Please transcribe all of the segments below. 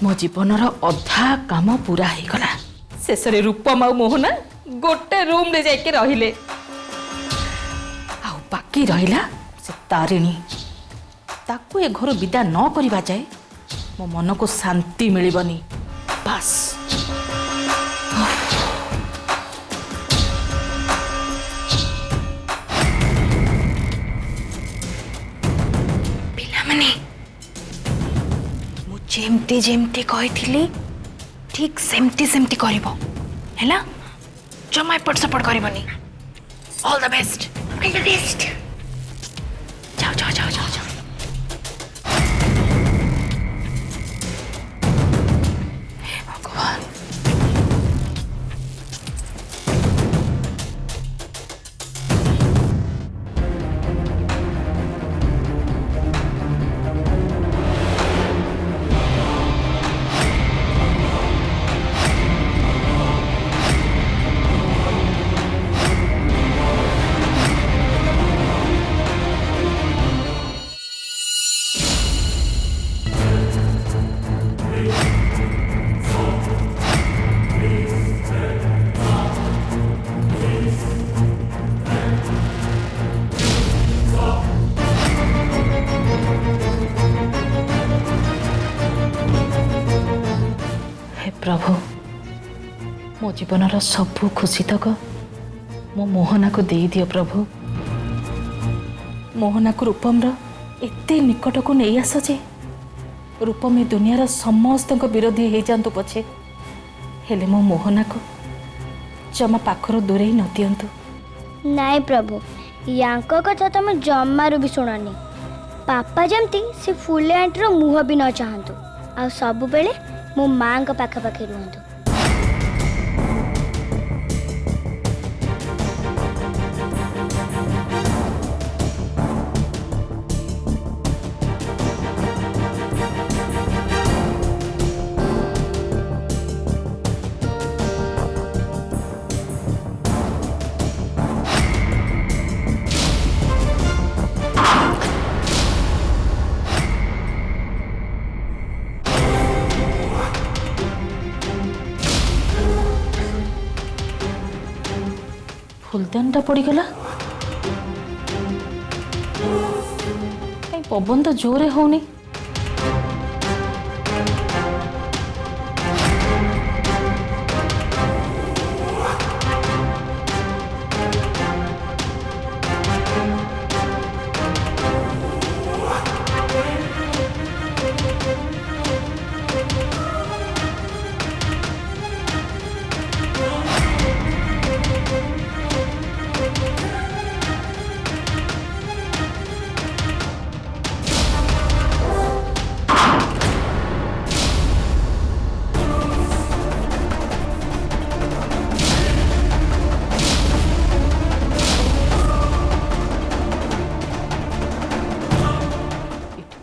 मो जीवनर अधा काम पूरा हो गला। शेष रूपम आ मोहना गोटे रूम रे जाके रहिले। आ बाकी रहिला से तारिणी। ताकू ए घर विदा न करिबा जाए मो मन को शांति मिलिबनी। बस पिलामने मु जेमती जेमती कही ठीक सेमती सेमती करिवो हैला। जमा एपट सपट करिवनी। All the best. All the best. जाओ जाओ जाओ जाओ जाओ। हे भगवान। प्रभु मो जीवनर सबू खुशी तक मो मोहना को दे दियो प्रभु। मोहना को रूपम एते निकट को नहीं आस जे रूपम ए दुनियार समस्त विरोधी हो जातु पछे हेले मो मोहना को जमा पाखर दूरे न दियंतु। नाई प्रभु यांको कथा तुम जमारू भी शुणानी। पापा जमती से फुले आंटीर मुह भी न चाहतु आ सब बेले मो माँ पाखापाखि रुहतु। फुलदानटा पड़गला कहीं पवन तो जोरे होनी।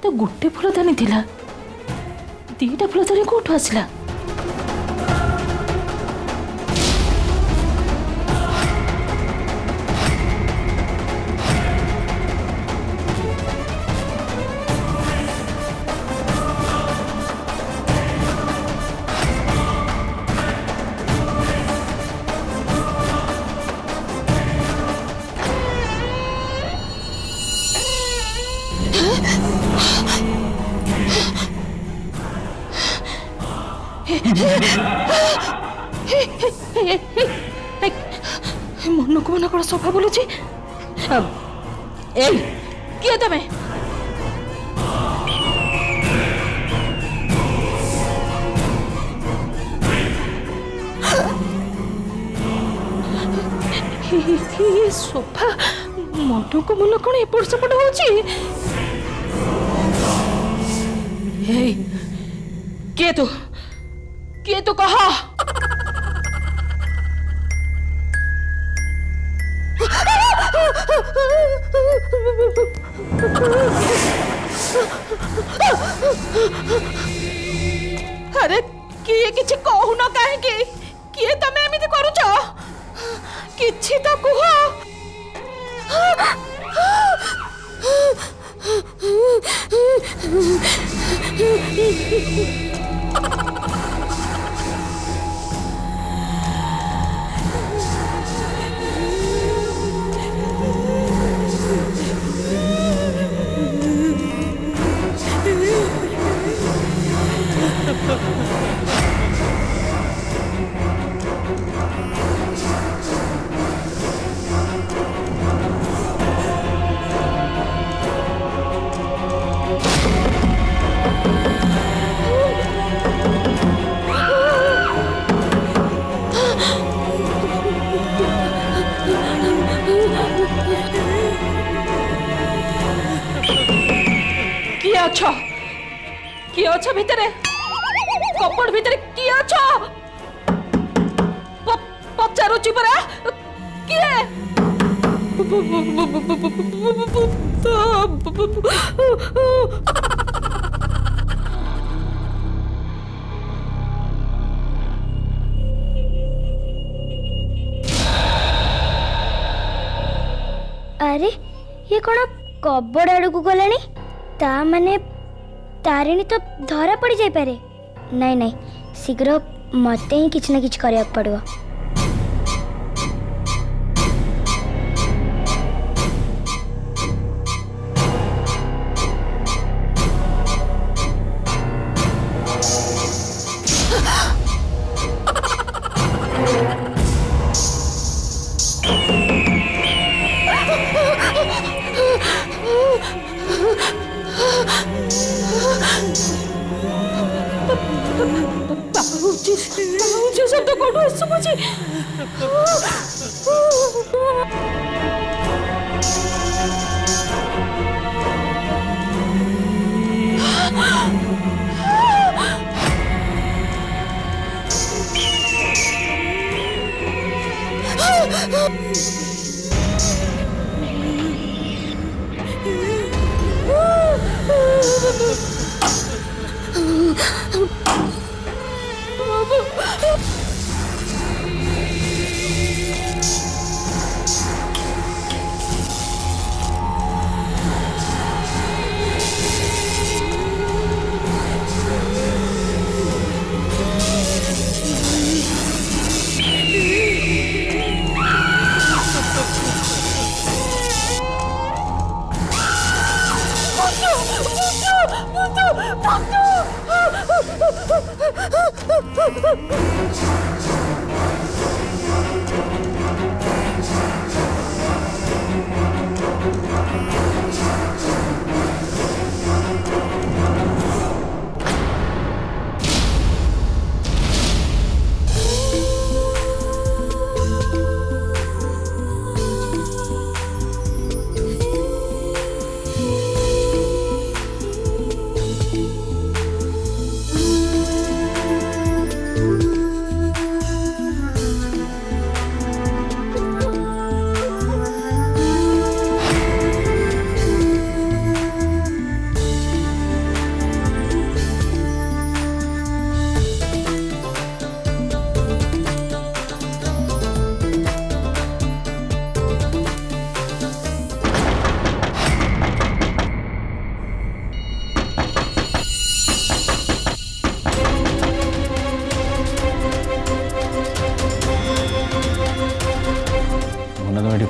तो गोटे फुलदानी थिला दीटा फुलदानी कोठू आसला। मन को मन कौन सफा बोलू किए तमें ये सोफा मन को मन कौन एपट सेपट हो किए तू कह अरे किए किछि कहू न काहे किए तमे एमिति करूछ किछि त कुह किए अछ भितरे कपड़ भितरे किए अछ पचारुची परा किए अरे ये कौन कबड़ आड़ को गलानी ता माने तारिणी तो धरा पड़ जाई पारे नहीं नहीं शीघ्र मते ही किछ ना किछ करिया पड़ो शब्द कौन सुबुची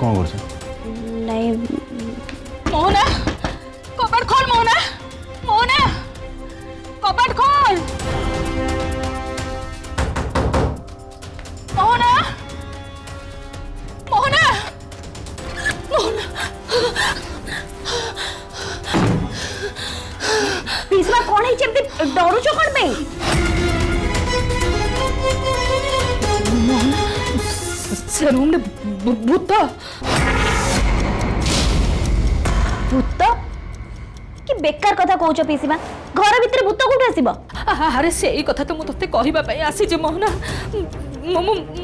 कौन कर नहीं मोहना कपाट खोल मोहना मोहना कपाट खोल मोहना मोहना मोहना पीसवा कौन है जेमती डरुछ कौन पे से रूम ने भूत भूत कि बेकार कथा कहूछ पीसीमा घर भीतर भूत कोठे आसीबो अरे से कथा तो मुझे कहवा आसी जे मोहना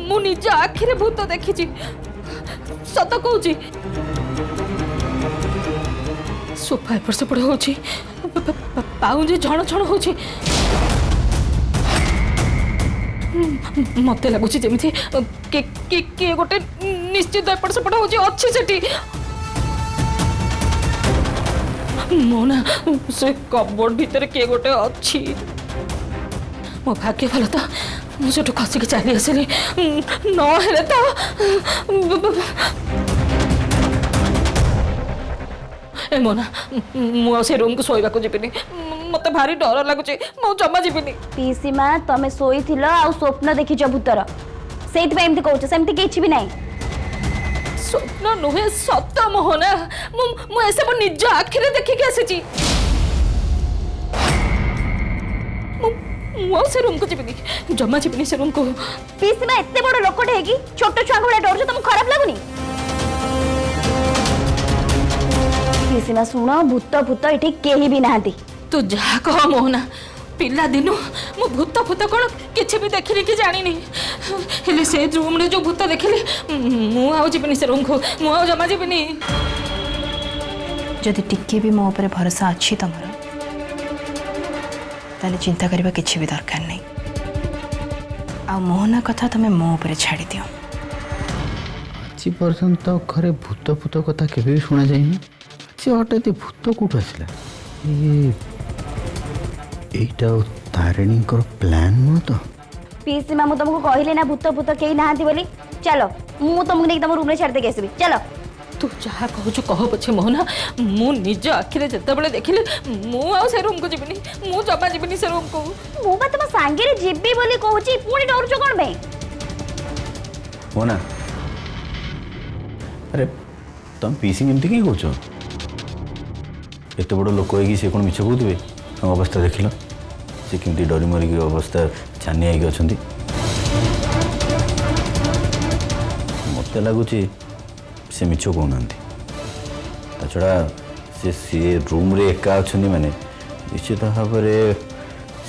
मु निज आखिरे भूत देखी सत कहूँ सोफा एपट सेपट हो पाउंजे झण झण हो मत लगुच जमी किए गोटे निश्चित एपट सेपट हो अच्छी सेठी मोना से कबोर्ड भीतर किए गोटे अच्छी मो भाग्य भल तो मुझे खसिक चली आसली नहेले तो ए मोना मुझे रूम को शोवा को जीविनी मत भारी डर लगुच मु जमा जीविनी पीसी माँ तमें शोई आ स्वप्न देखिच भूतर से कहूँ सेमती किसी भी ना स्वप्न नुहे सत मोहना मुझे मो निज आखिरे देखिक आसी से रूम को जीविनी जमा जीविनी से रूम को पीसी माँ एत बड़ लोकटे है कि छोट छुआ भाई डर तुमको खराब लगुनि पीसी माँ शुण भूत भूत ये कहीं भी नहांती तू जहा कह मोहना पिला दिनु मु भूत भूत कौन किसी भी देखिनी कि जानी हेले से रूम रे जो भूत देखिली मु आउ जीविनी से रूम को मु आउ जमा जीविनी जदि टिके भी मो ऊपर भरोसा अच्छी तुमर ताले चिंता करबा किछि भी दरकार नहीं आ मोहना कथा तमे मो ऊपर छाड़ी दियो आज पर्यंत घरे भूत भूत कथा केबे भी शुणा जाइनी आज हठात भूत कौट आसला এইটা तारिणीकर प्लान नुह तो पीसी माँ तुमको कहले ना भूत भूत कहीं नहांती बोली चलो मु तुमको नहीं तुम रूम रे छाड़ देके आसबी चलो तू जहा कहू कह पछे मोहना मु निज आखिरे जते बेले देखिली मु आउ से रूम को जीविनी मु जमा जीविनी से रूम को मु बा तुम सांगे रे जिब्बी बोली कहूची पुणी डरुछ कोन बे हो ना अरे तुम पीसी एमती कहीं कौच एत बड़ लोक है सी कौन मिछ कहते अवस्था देख लो सी केमती डरी मरिक अवस्था छानिया अच्छा मत लगुच से मिछ कहना ता छड़ा सी रूम रे एका अच्छा माने निश्चित भाव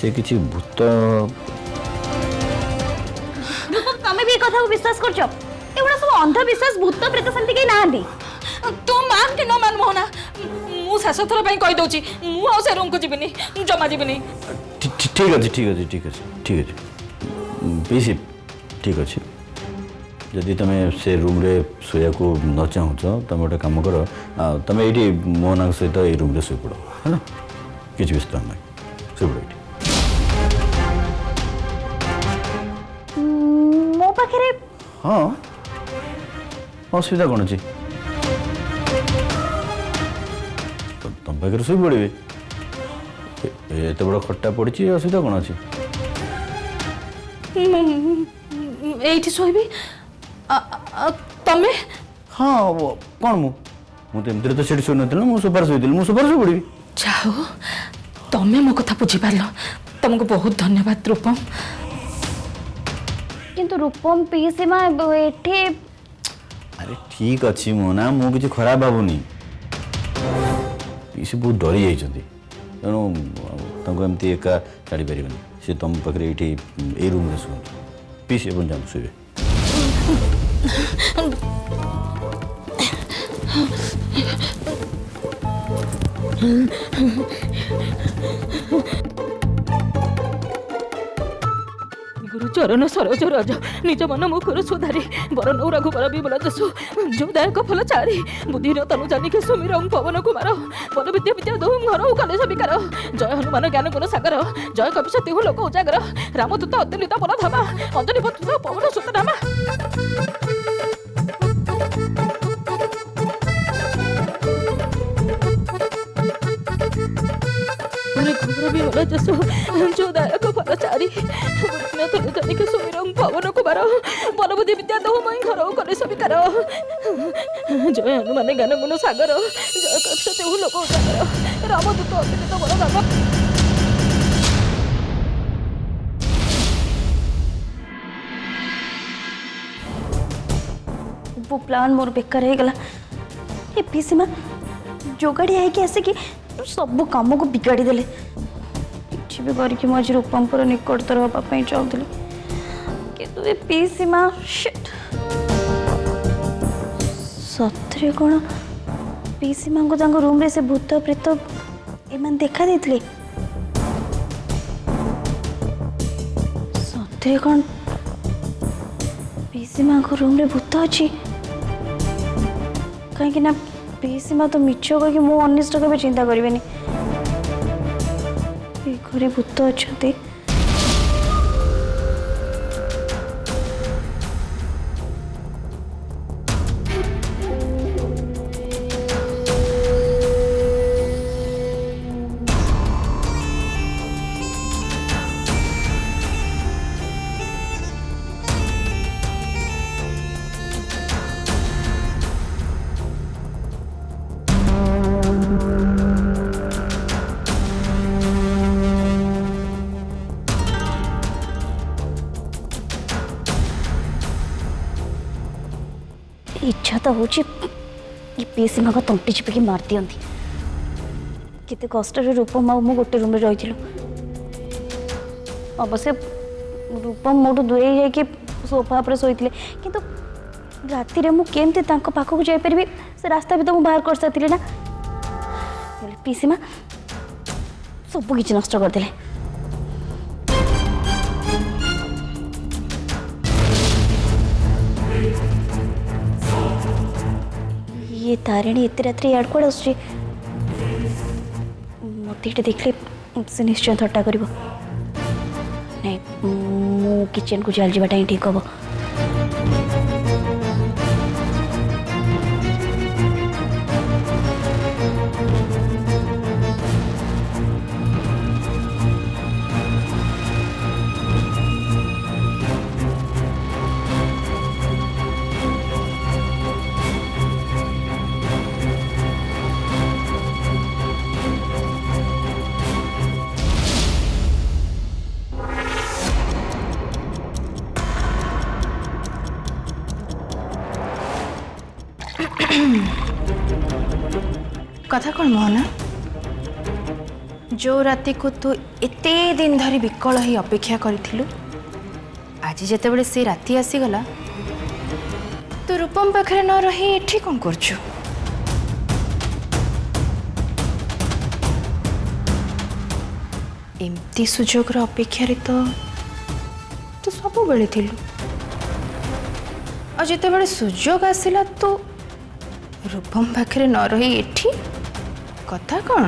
से किसी भूत तमें भी कथा विश्वास करछ एगुड़ा सब अंधविश्वास भूत प्रेत सेमती कहीं नहांती तू मान कि न मान मोहना मु शेष थर कही दौची मु आउ से रूम को जीविनी जमा जीविनी ठीक अच्छे ठीक अच्छे ठीक अच्छे ठीक अच्छे पीसी ठीक अच्छे जदि तुम से रूम रे सोया को न चाहूच तुम गोटे कम कर तुम ये मोहना सहित ये रूम रे शोपड़ है ना किसी व्यस्त ना शोपड़ ये मो पाखे हाँ असुविधा कौन अच्छी तुम पाखे शोई पड़े एत बड़ खट्टा पड़ी असुविधा कौन अच्छी एठी सोइबी तमे हाँ कौन मु तो एमती तो सीट शोई नी मुझे सोफार शोई मुझे सोफार शोई पड़ी जाओ तमे मो कथा बुझी पारल तुमको बहुत धन्यवाद रूपम किंतु रूपम पीसी माँ एठी अरे ठीक अच्छी मोना मु किसी खराब भावुनी पीसी बहुत डरी जाइए तेणु एमती एका छाड़ी पारे सी तुम पाखे ये रूम में शुभ पीसी अपन जान शुवे गुरु चरण सरोज रज निज मन मुखर सुधारी बर नौ रघुबर विमल जसु जो दायक फल चारी बुद्धि तनु जानिके सुमिर पवन कुमार पद विद्या विद्या धूम घर कलेश विकार जय हनुमान ज्ञान गुण सागर जय कपिशति लोक उजागर रामदूत अतुलित बल धामा अंजनी पुत्र पवन सुत नामा विमल जसु जो दायक फल चारी तनु जानिके सुमिर पवन कुमार बल बुद्धि विद्या धूम घर कलेश विकार जय हनुमान ज्ञान गुण सागर जय कपिशति लोक उजागर रामदूत अतुलित बल धामा वो प्लान मोर बेकार हो गला ये पीसी माँ जोगाड़ी आई आसिकी सब कम को बिगाड़ी देले किसी भी करके मझे रूपम पूरा निकटतर हाँपाई चाहूली किंतु ये पीसी माँ शिट सतरे कौन पीसी माँ को रूम रे से भूत प्रेत एम देखा देते सतरे कौन पीसी माँ को रूम रे भूत अच्छी कहीं ना पीसी माँ तो मिछ कह मो अनिष्ट के चिंता करें घरे भूत अच्छा इच्छा तो हूँ पीसी माँ तंटी चिपिकी मार दियंती केते कष्ट रूपम मु गोटे रूम में रही अवश्य रूपम मोटू दूरे जाकि सोफा पर शोते कि राति में केमती पाखक जापरि से रास्ता भी तो मुझे बाहर कर सारी ना पीसी माँ सब किसी नष्ट करदे ये तारिणी एत रात याड कौन आस मत ये देखले से निश्चय थट्टा कर किचन को चल जावाटा ही ठीक हम कथा कौन मोहना जो राति को तू एते दिन धरी विकल ही अपेक्षा करिथिलु आज जेतेबेले से राति आसीगला तू रूपम पाखरे न रही एठी कौन करछु एमती सुजोग रो अपेक्षा रे तो तू सब बेले थिलु और जेतेबेले सुजोग आसिला तू रूपम पाखरे न रही एठी कथा कौन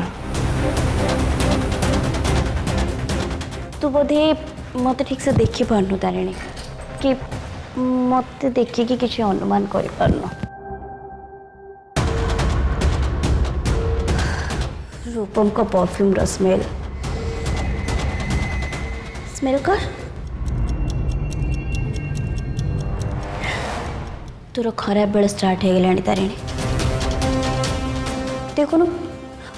तू बोधे मत ठीक से देखी पारनु तारिणी कि मत देखिए किसी अनुमान कर पारनु रूपम का परफ्यूम रो स्मेल कर तोर खराब बेल स्टार्ट हो गलानी तारिणी देखुनु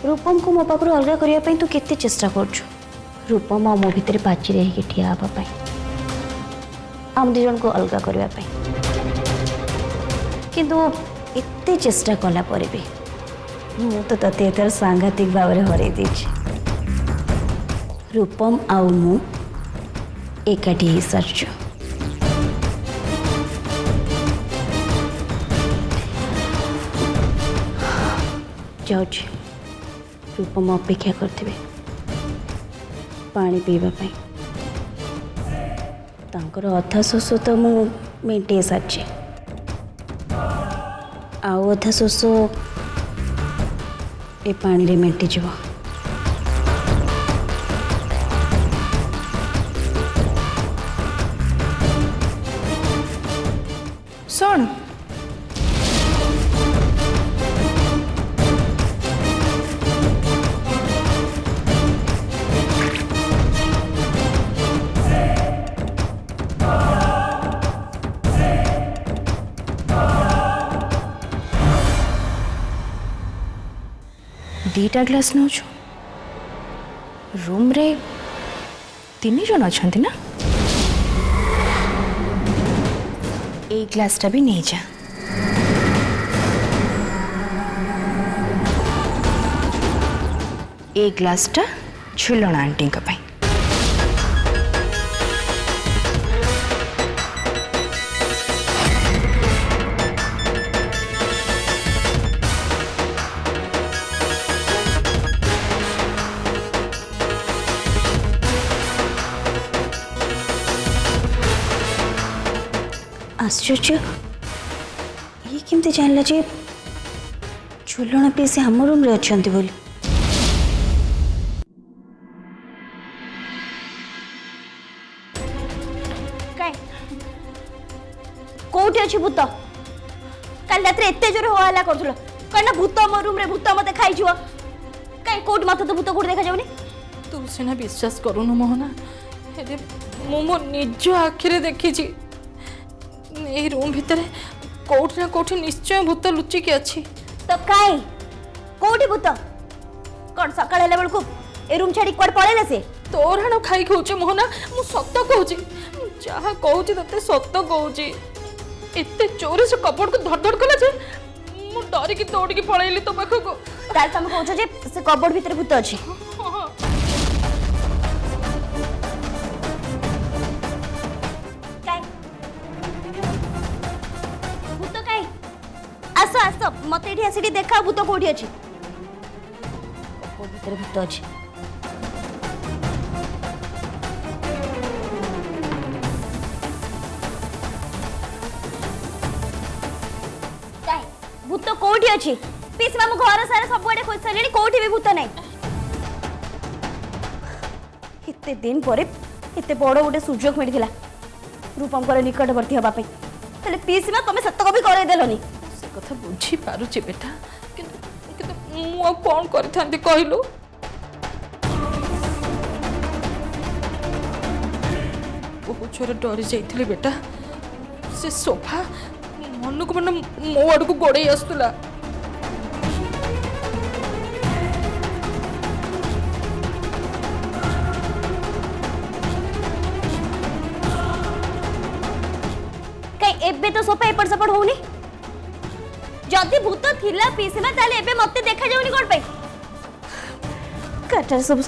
रूपम को मो पाखु अलग करने तू केते चेष्टा करछु रूपम आ मो भितर पाचि रही ठिया हाँपाई आम दु जन को अलग करने किंतु एते चेष्टा कला पर भी मु तो तते एथर सांघातिक भाव में हरई देछि रूपम आउ मु एकाठी ही सारछु जाऊँ रूपम अपेक्षा करते पानी पीवा तांकर अधा शोष तो मु मेटे सारी आउ अधा शोष ए पानी रे मेटी जीव सुन दीटा ग्लास नौ रूम रे 3 जन अच्छा ना एक ग्लासटा भी नहीं जा एक ग्लासटा झुलण आंटी पाई आश्चर्य ये केमती जानला जे झुलण पीसी हम रूम रे अछंती बोली कोठी अछि भूत काल रात रे एते जोर होला करथुलो कना भूत मो रूम रे भूत मते खाइ जुओ काई कोठ मते तो भूत कोठ देखा जाउनी तू सिना विश्वास करूनु मोहना हेदे मो निज आखिरे देखी छी ए रूम भितर कोठी ना कोठी निश्चय भूत लुचि के अछि तो काई कोठी भूत कोन सकाळ हेले बेलकु ए रूम छाडी कोड पळेले से तोराण खाई खोचे मोहना मु सत्य कहूची जहा कहूची तते सत्य कहूची एते चोरी से कपड़ को धड़ धड़ कला जे मु डरी की दौड़ की पळैली तो पाखो को तार तुम कहछ जे से कबोर्ड भीतर भूत अछि काई भूत काई आस आस मते एठी आसीडी देखा भूत कोठी अछि कबोर्ड भीतर भूत अछि भूत कोठी अछि पीस मामू घर सारा सब आड़े खोज सारे कोठी भी भूत नाही इते दिन परे इते बड़ गोटे सुजोग मिलथिला रूपम कर निकटवर्ती हबा पे तले पीस मा तमे सत्य कभी करे देलनी से कथा बुझी पारुचे बेटा किंतु किंतु मु कोन करथांती कहिलु बहुत छोरे डरी जाइथिले बेटा से सोफा मन को मन मो आड़ को गोड़े आसुला कई एबे तो सोफा एपट सपट होउनी जदी भूत थिला पीस मा ताले एबे मते देखा जाउनी कोन पे कटर सब